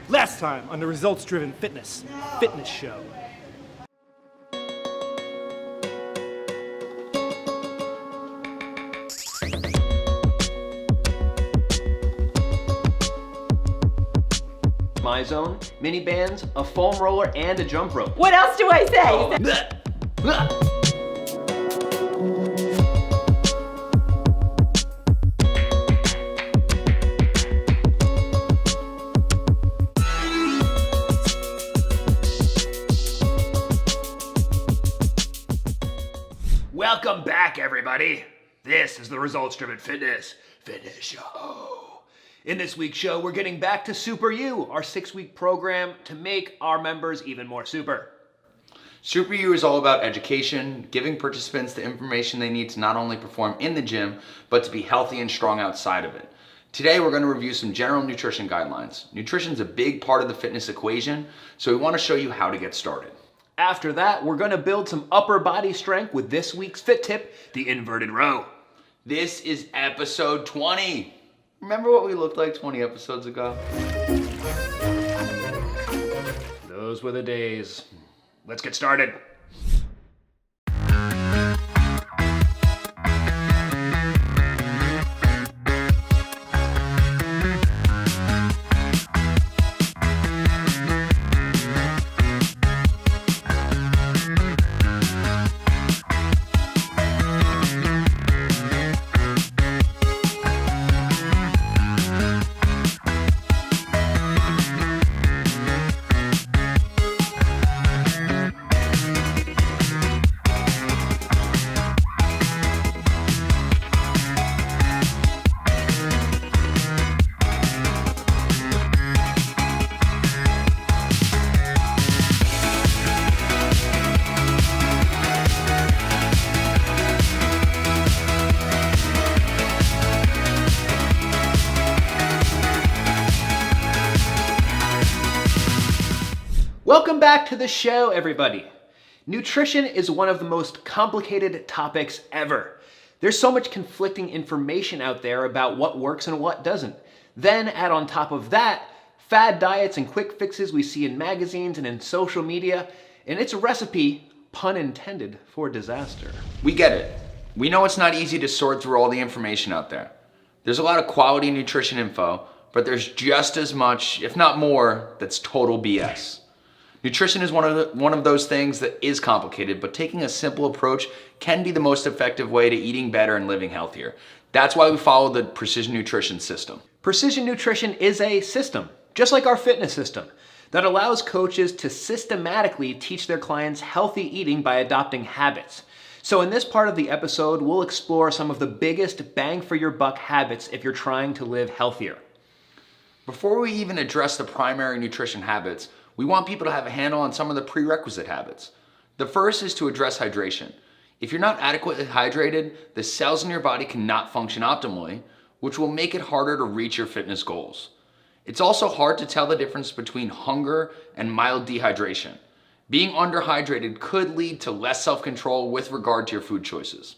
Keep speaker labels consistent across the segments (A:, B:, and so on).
A: Last time on the Results Driven Fitness Show.
B: My zone, mini bands, a foam roller, and a jump rope.
C: What else do I say?
B: Welcome back, everybody. This is the Results Driven Fitness Show. In this week's show, we're getting back to Super U, our 6-week program to make our members even more super.
D: Super U is all about education, giving participants the information they need to not only perform in the gym, but to be healthy and strong outside of it. Today, we're going to review some general nutrition guidelines. Nutrition is a big part of the fitness equation, so we want to show you how to get started.
B: After that, we're going to build some upper body strength with this week's fit tip, the inverted row.
D: This is episode 20. Remember what we looked like 20 episodes ago?
B: Those were the days. Let's get started. Welcome back to the show, everybody. Nutrition is one of the most complicated topics ever. There's so much conflicting information out there about what works and what doesn't. Then add on top of that, fad diets and quick fixes we see in magazines and in social media, and it's a recipe, pun intended, for disaster.
D: We get it. We know it's not easy to sort through all the information out there. There's a lot of quality nutrition info, but there's just as much, if not more, that's total BS. Nutrition is one of those things that is complicated, but taking a simple approach can be the most effective way to eating better and living healthier. That's why we follow the Precision Nutrition system.
B: Precision Nutrition is a system, just like our fitness system, that allows coaches to systematically teach their clients healthy eating by adopting habits. So in this part of the episode, we'll explore some of the biggest bang for your buck habits if you're trying to live healthier.
D: Before we even address the primary nutrition habits, we want people to have a handle on some of the prerequisite habits. The first is to address hydration. If you're not adequately hydrated, the cells in your body cannot function optimally, which will make it harder to reach your fitness goals. It's also hard to tell the difference between hunger and mild dehydration. Being underhydrated could lead to less self-control with regard to your food choices.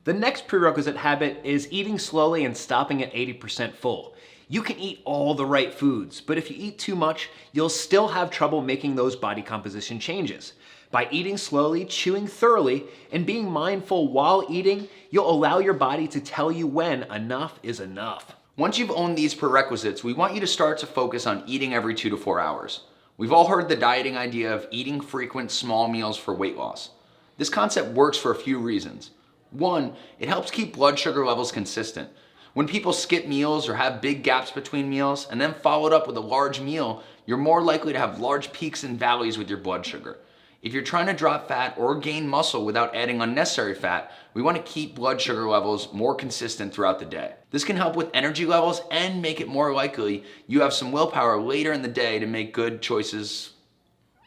B: The next prerequisite habit is eating slowly and stopping at 80% full. You can eat all the right foods, but if you eat too much, you'll still have trouble making those body composition changes. By eating slowly, chewing thoroughly, and being mindful while eating, you'll allow your body to tell you when enough is enough.
D: Once you've owned these prerequisites, we want you to start to focus on eating every 2 to 4 hours. We've all heard the dieting idea of eating frequent small meals for weight loss. This concept works for a few reasons. One, it helps keep blood sugar levels consistent. When people skip meals or have big gaps between meals and then follow it up with a large meal, you're more likely to have large peaks and valleys with your blood sugar. If you're trying to drop fat or gain muscle without adding unnecessary fat, we want to keep blood sugar levels more consistent throughout the day. This can help with energy levels and make it more likely you have some willpower later in the day to make good choices,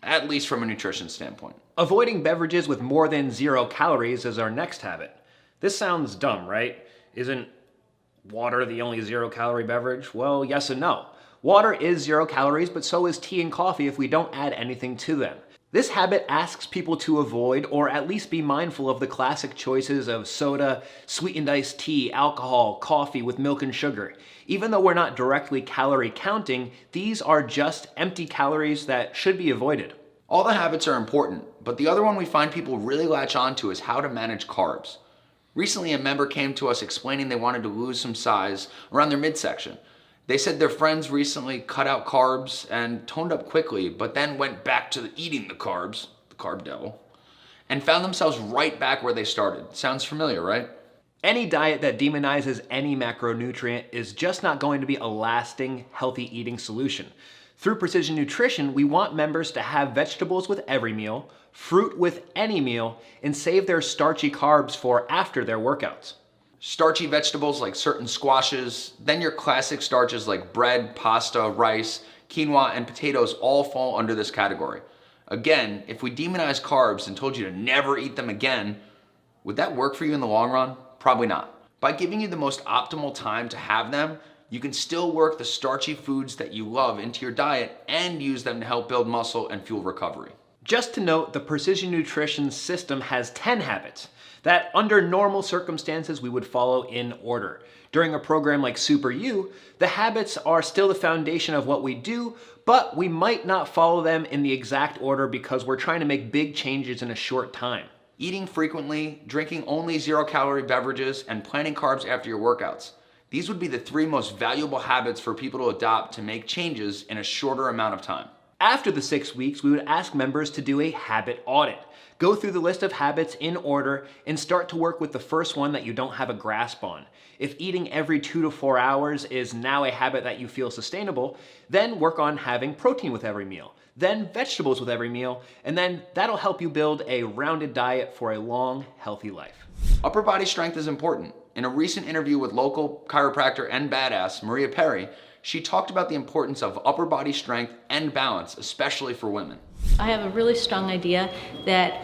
D: at least from a nutrition standpoint.
B: Avoiding beverages with more than 0 calories is our next habit. This sounds dumb, right? Isn't water the only 0-calorie beverage? Well, yes and no. Water is 0 calories, but so is tea and coffee if we don't add anything to them. This habit asks people to avoid or at least be mindful of the classic choices of soda, sweetened iced tea, alcohol, coffee with milk and sugar. Even though we're not directly calorie counting, these are just empty calories that should be avoided.
D: All the habits are important, but the other one we find people really latch onto is how to manage carbs. Recently, a member came to us explaining they wanted to lose some size around their midsection. They said their friends recently cut out carbs and toned up quickly, but then went back to eating the carbs, the carb devil, and found themselves right back where they started. Sounds familiar, right?
B: Any diet that demonizes any macronutrient is just not going to be a lasting, healthy eating solution. Through Precision Nutrition, we want members to have vegetables with every meal, fruit with any meal, and save their starchy carbs for after their workouts.
D: Starchy vegetables like certain squashes, then your classic starches like bread, pasta, rice, quinoa, and potatoes all fall under this category. Again, if we demonize carbs and told you to never eat them again, would that work for you in the long run? Probably not. By giving you the most optimal time to have them, you can still work the starchy foods that you love into your diet and use them to help build muscle and fuel recovery.
B: Just to note, the Precision Nutrition system has 10 habits that under normal circumstances we would follow in order. During a program like Super You, the habits are still the foundation of what we do, but we might not follow them in the exact order because we're trying to make big changes in a short time.
D: Eating frequently, drinking only 0-calorie beverages, and planning carbs after your workouts. These would be the 3 most valuable habits for people to adopt to make changes in a shorter amount of time.
B: After the 6 weeks, we would ask members to do a habit audit. Go through the list of habits in order and start to work with the first one that you don't have a grasp on. If eating every 2 to 4 hours is now a habit that you feel sustainable, then work on having protein with every meal, then vegetables with every meal, and then that'll help you build a rounded diet for a long, healthy life.
D: Upper body strength is important. In a recent interview with local chiropractor and badass Maria Perry, she talked about the importance of upper body strength and balance, especially for women.
C: I have a really strong idea that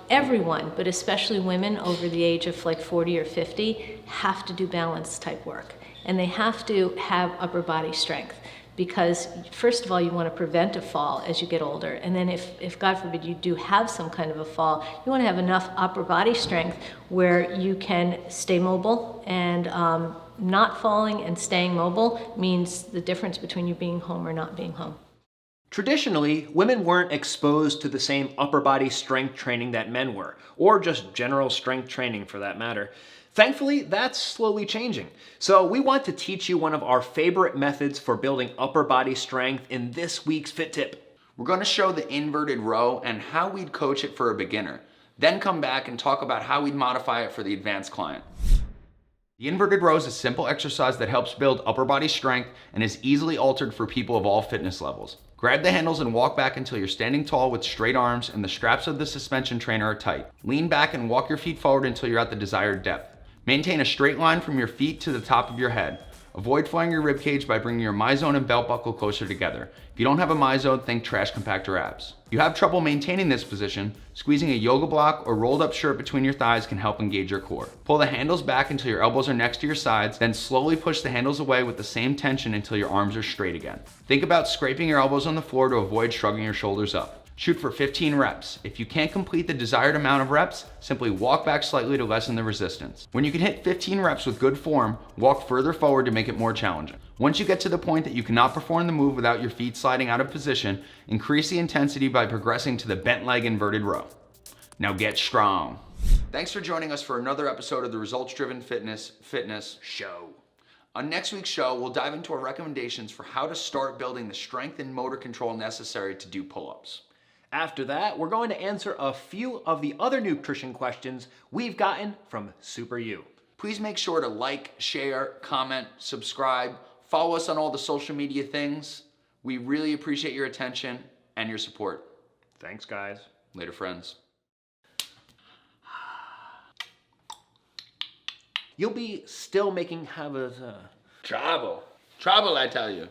C: everyone, but especially women over the age of like 40 or 50, have to do balance type work. And they have to have upper body strength because first of all, you want to prevent a fall as you get older. And then if God forbid you do have some kind of a fall, you want to have enough upper body strength where you can stay mobile, and not falling and staying mobile means the difference between you being home or not being home.
B: Traditionally, women weren't exposed to the same upper body strength training that men were, or just general strength training for that matter. Thankfully, that's slowly changing. So we want to teach you one of our favorite methods for building upper body strength in this week's Fit Tip.
D: We're going to show the inverted row and how we'd coach it for a beginner, then come back and talk about how we'd modify it for the advanced client. The inverted row is a simple exercise that helps build upper body strength and is easily altered for people of all fitness levels. Grab the handles and walk back until you're standing tall with straight arms and the straps of the suspension trainer are tight. Lean back and walk your feet forward until you're at the desired depth. Maintain a straight line from your feet to the top of your head. Avoid flying your ribcage by bringing your MyZone and belt buckle closer together. If you don't have a MyZone, think trash compactor abs. If you have trouble maintaining this position, squeezing a yoga block or rolled up shirt between your thighs can help engage your core. Pull the handles back until your elbows are next to your sides, then slowly push the handles away with the same tension until your arms are straight again. Think about scraping your elbows on the floor to avoid shrugging your shoulders up. Shoot for 15 reps. If you can't complete the desired amount of reps, simply walk back slightly to lessen the resistance. When you can hit 15 reps with good form, walk further forward to make it more challenging. Once you get to the point that you cannot perform the move without your feet sliding out of position, increase the intensity by progressing to the bent leg inverted row. Now get strong. Thanks for joining us for another episode of the Results Driven Fitness Show. On next week's show, we'll dive into our recommendations for how to start building the strength and motor control necessary to do pull-ups.
B: After that, we're going to answer a few of the other nutrition questions we've gotten from Super You.
D: Please make sure to like, share, comment, subscribe, follow us on all the social media things. We really appreciate your attention and your support.
B: Thanks, guys.
D: Later, friends.
B: You'll be still making habits.
D: Trouble, I tell you.